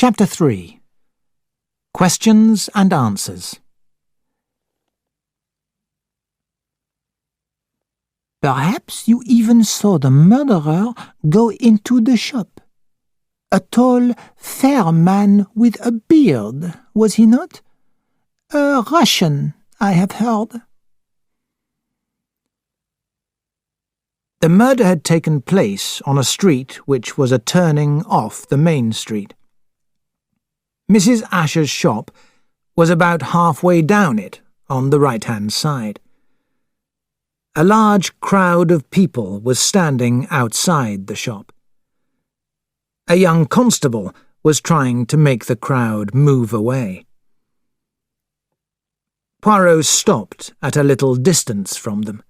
Chapter 3. Questions and Answers. Perhaps you even saw the murderer go into the shop. A tall, fair man with a beard, was he not? A Russian, I have heard. The murder had taken place on a street which was a turning off the main street. Mrs. Asher's shop was about halfway down it, on the right-hand side. A large crowd of people was standing outside the shop. A young constable was trying to make the crowd move away. Poirot stopped at a little distance from them.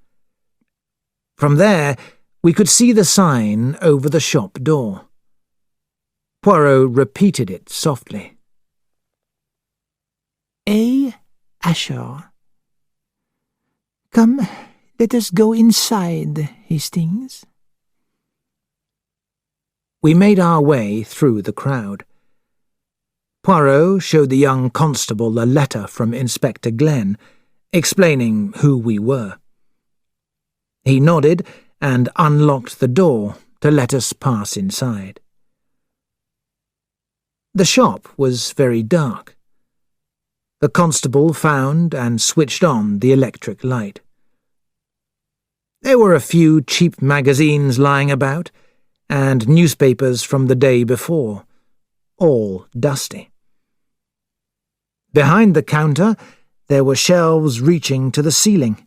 From there, we could see the sign over the shop door. Poirot repeated it softly. A. Asher. Come, let us go inside, Hastings. We made our way through the crowd. Poirot showed the young constable a letter from Inspector Glenn, explaining who we were. He nodded and unlocked the door to let us pass inside. The shop was very dark. The constable found and switched on the electric light. There were a few cheap magazines lying about, and newspapers from the day before, all dusty. Behind the counter there were shelves reaching to the ceiling,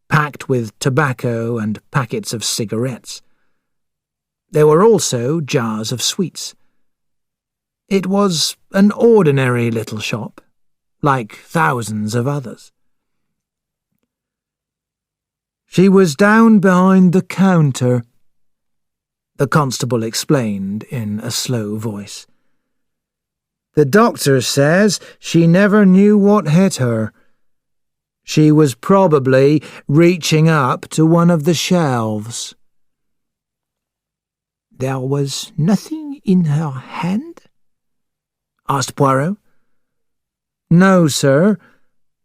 packed with tobacco and packets of cigarettes. There were also jars of sweets. It was an ordinary little shop, like thousands of others. "She was down behind the counter," the constable explained in a slow voice. "The doctor says she never knew what hit her. She was probably reaching up to one of the shelves." "There was nothing in her hand?" asked Poirot. "No, sir,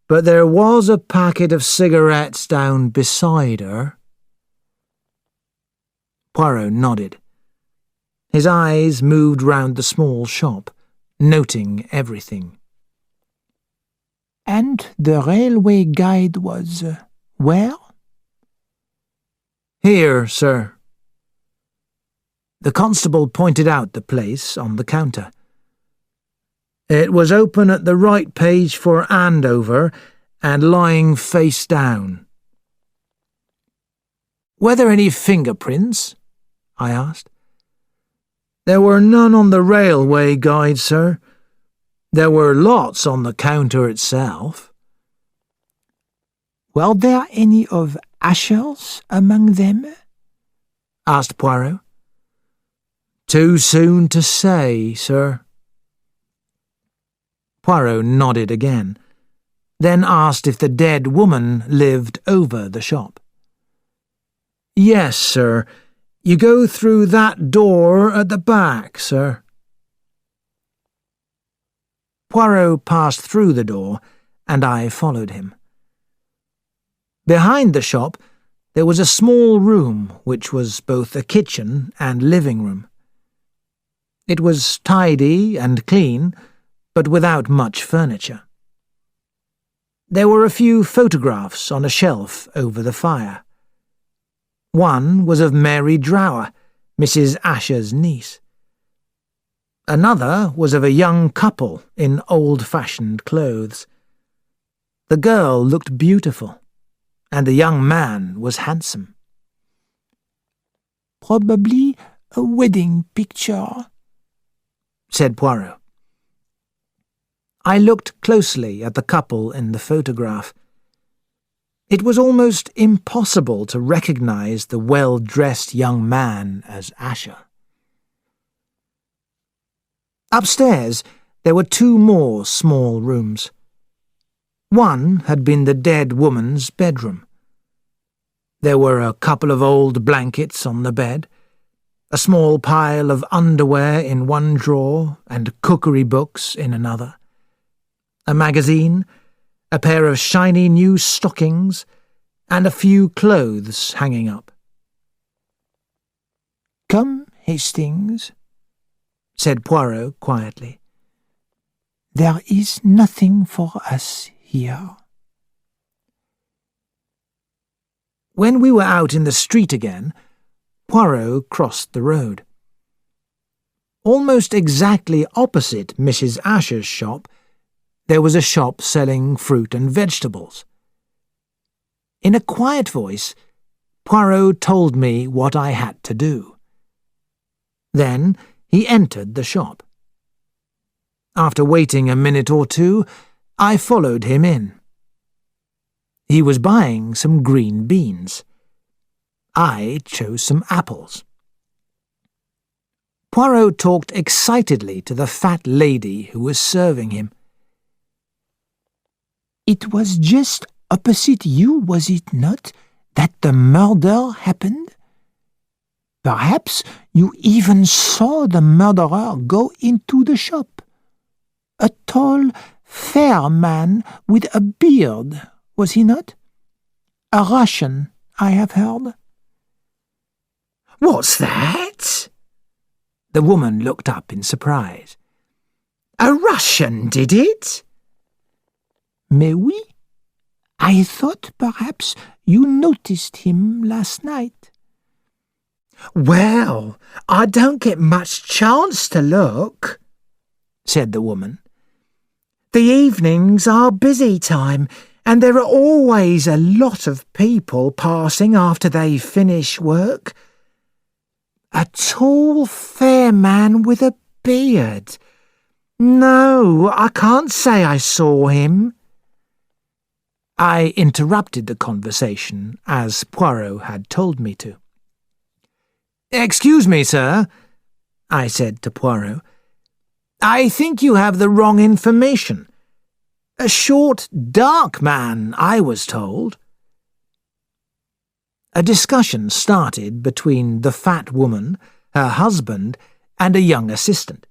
but there was a packet of cigarettes down beside her." Poirot nodded. His eyes moved round the small shop, noting everything. "And the railway guide was where?" "Here, sir." The constable pointed out the place on the counter. It was open at the right page for Andover and lying face down. "Were there any fingerprints?" I asked. "There were none on the railway guide, sir. There were lots on the counter itself." "Were there any of Asher's among them?" asked Poirot. "Too soon to say, sir." Poirot nodded again, then asked if the dead woman lived over the shop. "Yes, sir. You go through that door at the back, sir." Poirot passed through the door, and I followed him. Behind the shop there was a small room which was both a kitchen and living room. It was tidy and clean, but without much furniture. There were a few photographs on a shelf over the fire. One was of Mary Drower, Mrs. Asher's niece. Another was of a young couple in old-fashioned clothes. The girl looked beautiful, and the young man was handsome. "Probably a wedding picture," said Poirot. I looked closely at the couple in the photograph. It was almost impossible to recognize the well-dressed young man as Asher. Upstairs there were two more small rooms. One had been the dead woman's bedroom. There were a couple of old blankets on the bed, a small pile of underwear in one drawer and cookery books in another, a magazine, a pair of shiny new stockings, and a few clothes hanging up. "Come, Hastings," said Poirot quietly. "There is nothing for us here." When we were out in the street again, Poirot crossed the road. Almost exactly opposite Mrs. Asher's shop, there was a shop selling fruit and vegetables. In a quiet voice, Poirot told me what I had to do. Then he entered the shop. After waiting a minute or two, I followed him in. He was buying some green beans. I chose some apples. Poirot talked excitedly to the fat lady who was serving him. "It was just opposite you, was it not, that the murder happened? Perhaps you even saw the murderer go into the shop. A tall, fair man with a beard, was he not? A Russian, I have heard." "What's that?" The woman looked up in surprise. "A Russian did it?" "Mais oui. I thought perhaps you noticed him last night." "Well, I don't get much chance to look," said the woman. "The evenings are busy time, and there are always a lot of people passing after they finish work. A tall, fair man with a beard. No, I can't say I saw him." I interrupted the conversation, as Poirot had told me to. "Excuse me, sir," I said to Poirot. "I think you have the wrong information. A short, dark man, I was told." A discussion started between the fat woman, her husband, and a young assistant.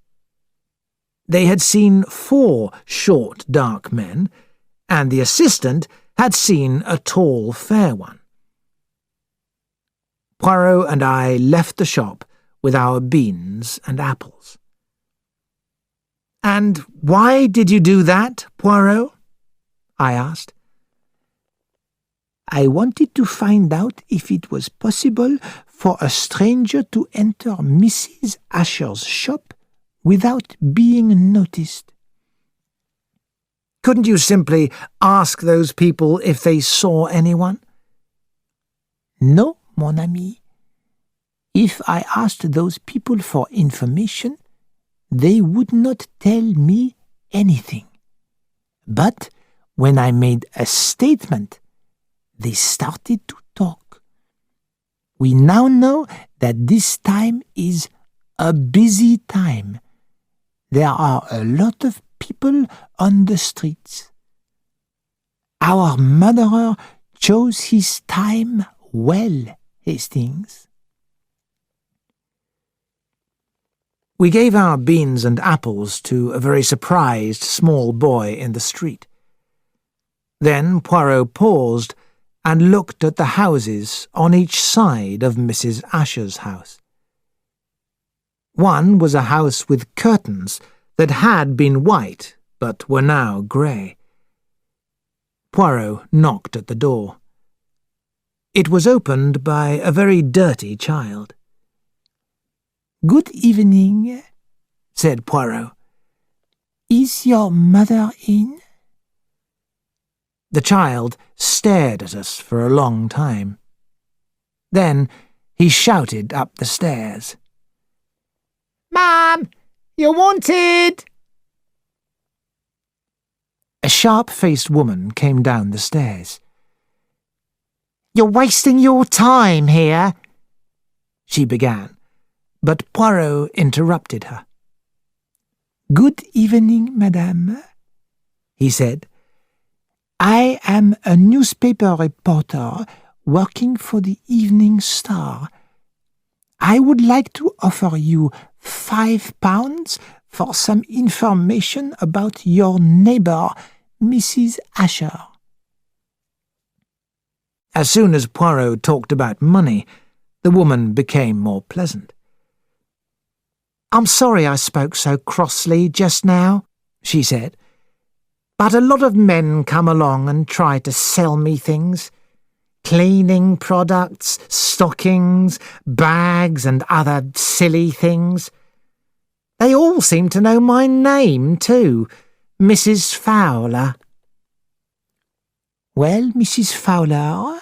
They had seen 4 short, dark men, and the assistant had seen a tall, fair one. Poirot and I left the shop with our beans and apples. "And why did you do that, Poirot?" I asked. "I wanted to find out if it was possible for a stranger to enter Mrs. Asher's shop without being noticed." "Couldn't you simply ask those people if they saw anyone?" "No, mon ami. If I asked those people for information, they would not tell me anything. But when I made a statement, they started to talk. We now know that this time is a busy time. There are a lot of people on the streets. Our murderer chose his time well, Hastings." We gave our beans and apples to a very surprised small boy in the street. Then Poirot paused and looked at the houses on each side of Mrs. Asher's house. One was a house with curtains that had been white but were now grey. Poirot knocked at the door. It was opened by a very dirty child. "Good evening," said Poirot. "Is your mother in?" The child stared at us for a long time. Then he shouted up the stairs. "Mum, you're wanted!" A sharp-faced woman came down the stairs. "You're wasting your time here," she began, but Poirot interrupted her. "Good evening, madame," he said. "I am a newspaper reporter working for the Evening Star. I would like to offer you £5 for some information about your neighbour, Mrs. Asher. As soon as Poirot talked about money, the woman became more pleasant. I'm sorry I spoke so crossly just now, she said, but a lot of men come along and try to sell me things. Cleaning products, stockings, bags and other silly things. They all seem to know my name, too, Mrs. Fowler. Well, Mrs. Fowler,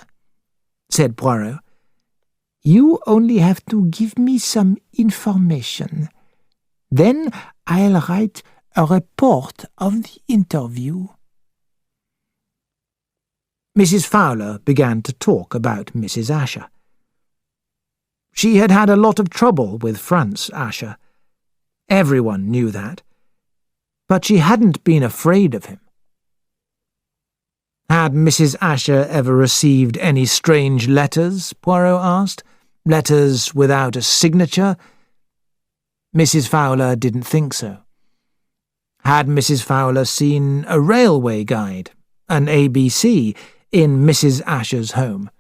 said Poirot, you only have to give me some information. Then I'll write a report of the interview. Mrs. Fowler began to talk about Mrs. Asher. She had had a lot of trouble with Franz Asher. Everyone knew that. But she hadn't been afraid of him. Had Mrs. Asher ever received any strange letters, Poirot asked? Letters without a signature? Mrs. Fowler didn't think so. Had Mrs. Fowler seen a railway guide, an ABC, in Mrs. Asher's home?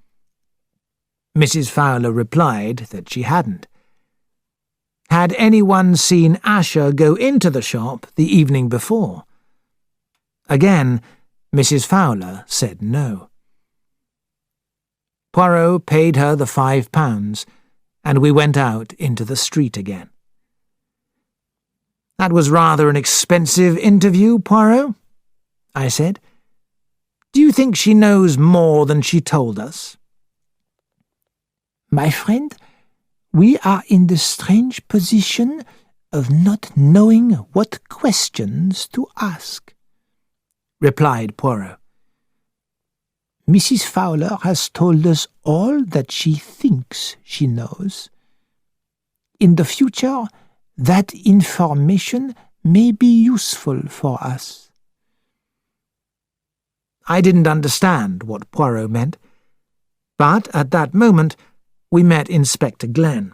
Mrs. Fowler replied that she hadn't. Had anyone seen Asher go into the shop the evening before? Again, Mrs. Fowler said no. Poirot paid her the £5, and we went out into the street again. That was rather an expensive interview, Poirot, I said. Do you think she knows more than she told us? My friend, we are in the strange position of not knowing what questions to ask, replied Poirot. Mrs. Fowler has told us all that she thinks she knows. In the future, that information may be useful for us. I didn't understand what Poirot meant, but at that moment we met Inspector Glenn.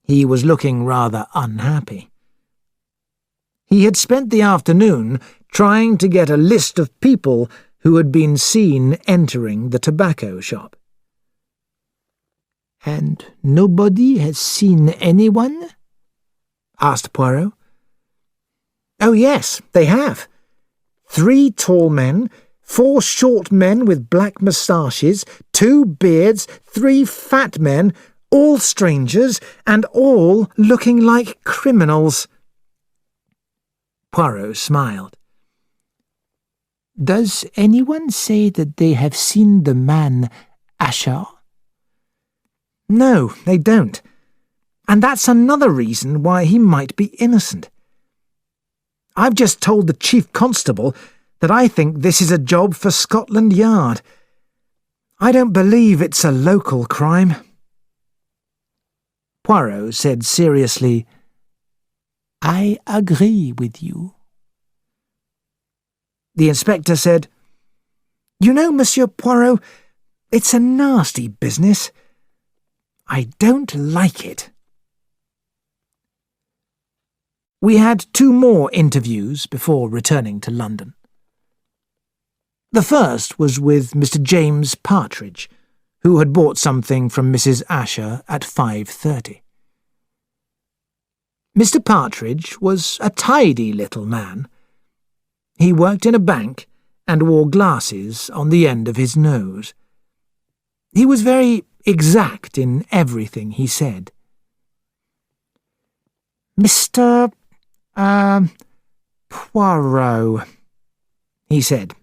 He was looking rather unhappy. He had spent the afternoon trying to get a list of people who had been seen entering the tobacco shop. And nobody has seen anyone? Asked Poirot. Oh, yes, they have. 3 tall men, 4 short men with black moustaches, 2 beards, 3 fat men, all strangers, and all looking like criminals. Poirot smiled. Does anyone say that they have seen the man Asher? No, they don't. And that's another reason why he might be innocent. I've just told the Chief Constable that I think this is a job for Scotland Yard. I don't believe it's a local crime. Poirot said seriously, I agree with you. The inspector said, You know, Monsieur Poirot, it's a nasty business. I don't like it. We had 2 more interviews before returning to London. The first was with Mr. James Partridge, who had bought something from Mrs. Asher at 5:30. Mr. Partridge was a tidy little man. He worked in a bank and wore glasses on the end of his nose. He was very exact in everything he said. Mr. Poirot, he said,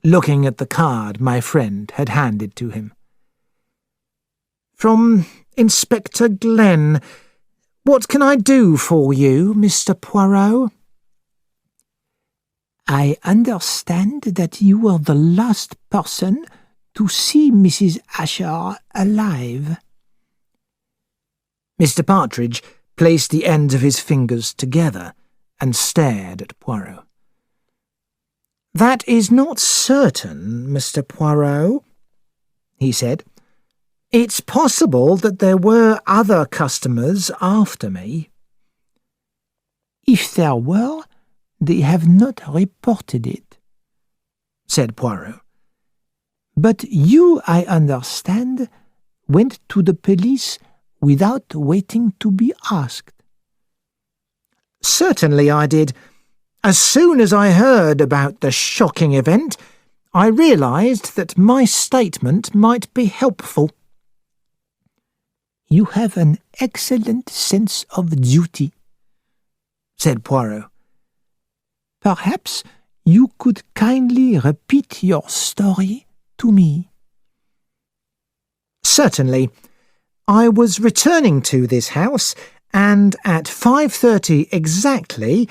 looking at the card my friend had handed to him. From Inspector Glenn. What can I do for you, Mr. Poirot? I understand that you were the last person to see Mrs. Asher alive. Mr. Partridge placed the ends of his fingers together and stared at Poirot. That is not certain, Mr. Poirot, he said. It's possible that there were other customers after me. If there were, they have not reported it, said Poirot. But you, I understand, went to the police without waiting to be asked. Certainly I did. As soon as I heard about the shocking event, I realized that my statement might be helpful. You have an excellent sense of duty, said Poirot. Perhaps you could kindly repeat your story to me. Certainly. I was returning to this house, and at 5:30 exactly,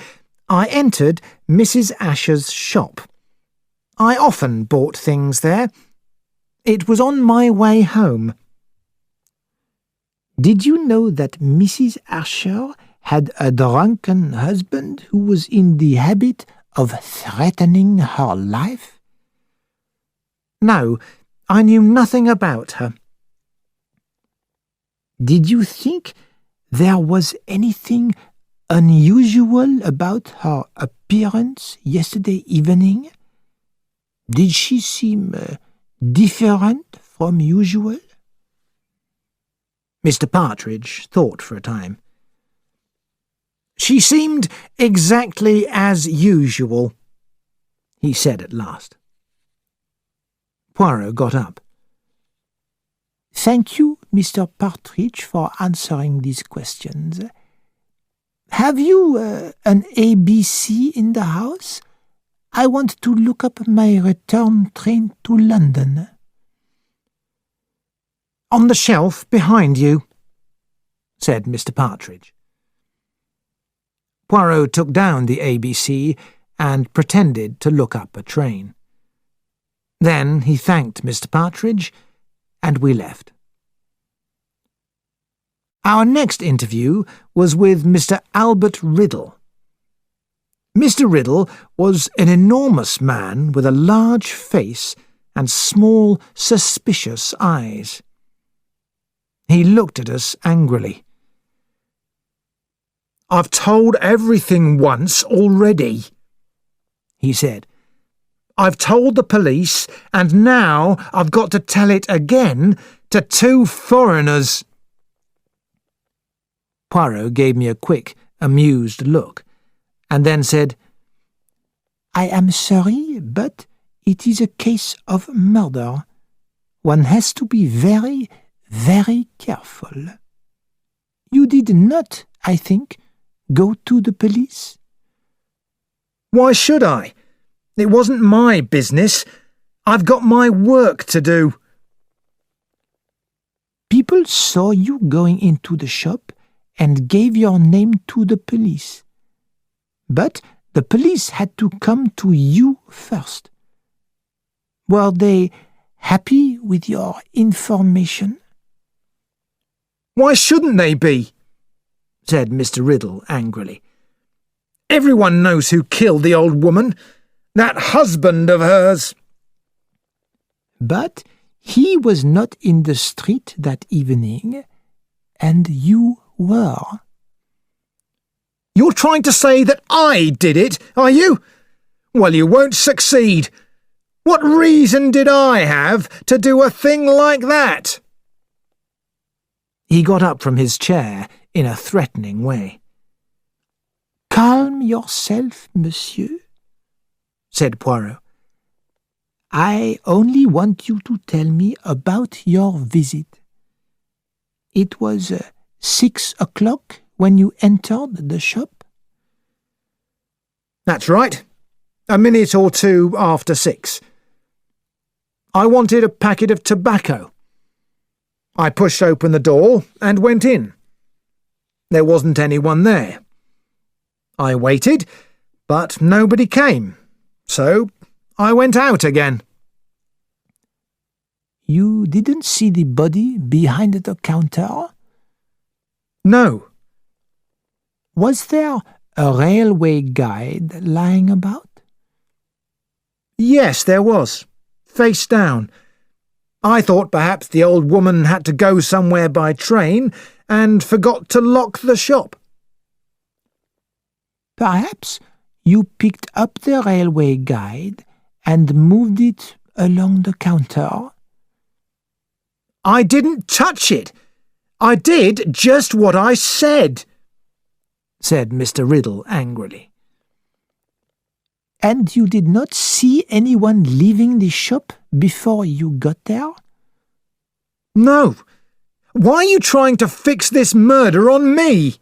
I entered Mrs. Asher's shop. I often bought things there. It was on my way home. Did you know that Mrs. Asher had a drunken husband who was in the habit of threatening her life? No, I knew nothing about her. Did you think there was anything unusual about her appearance yesterday evening? Did she seem different from usual? Mr. Partridge thought for a time. She seemed exactly as usual, he said at last. Poirot got up. Thank you, Mr. Partridge, for answering these questions. Have you an ABC in the house? I want to look up my return train to London. On the shelf behind you, said Mr. Partridge. Poirot took down the ABC and pretended to look up a train. Then he thanked Mr. Partridge, and we left. Our next interview was with Mr. Albert Riddle. Mr. Riddle was an enormous man with a large face and small, suspicious eyes. He looked at us angrily. "I've told everything once already," he said. "I've told the police, and now I've got to tell it again to 2 foreigners." Poirot gave me a quick, amused look, and then said, I am sorry, but it is a case of murder. One has to be very, very careful. You did not, I think, go to the police? "Why should I? It wasn't my business. I've got my work to do." People saw you going into the shop and gave your name to the police. But the police had to come to you first. Were they happy with your information? "Why shouldn't they be?" said Mr. Riddle angrily. "Everyone knows who killed the old woman, that husband of hers." But he was not in the street that evening, and you were. "You're trying to say that I did it, are you? Well, you won't succeed. What reason did I have to do a thing like that?" He got up from his chair in a threatening way. Calm yourself, monsieur, said Poirot. I only want you to tell me about your visit. It was 6 o'clock when you entered the shop? That's right. A minute or two after 6. I wanted a packet of tobacco. I pushed open the door and went in. There wasn't anyone there. I waited, but nobody came, so I went out again. You didn't see the body behind the counter? No. Was there a railway guide lying about? Yes, there was, face down. I thought perhaps the old woman had to go somewhere by train and forgot to lock the shop. Perhaps you picked up the railway guide and moved it along the counter. I didn't touch it. I did just what I said, said Mr. Riddle angrily. And you did not see anyone leaving the shop before you got there? No. Why are you trying to fix this murder on me?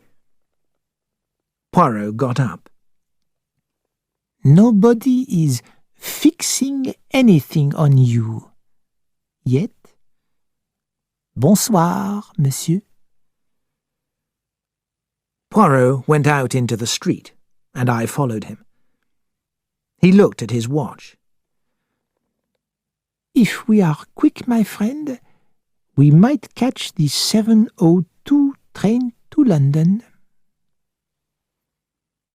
Poirot got up. Nobody is fixing anything on you. Yet. Bonsoir, monsieur. Poirot went out into the street, and I followed him. He looked at his watch. If we are quick, my friend, we might catch the 7:02 train to London.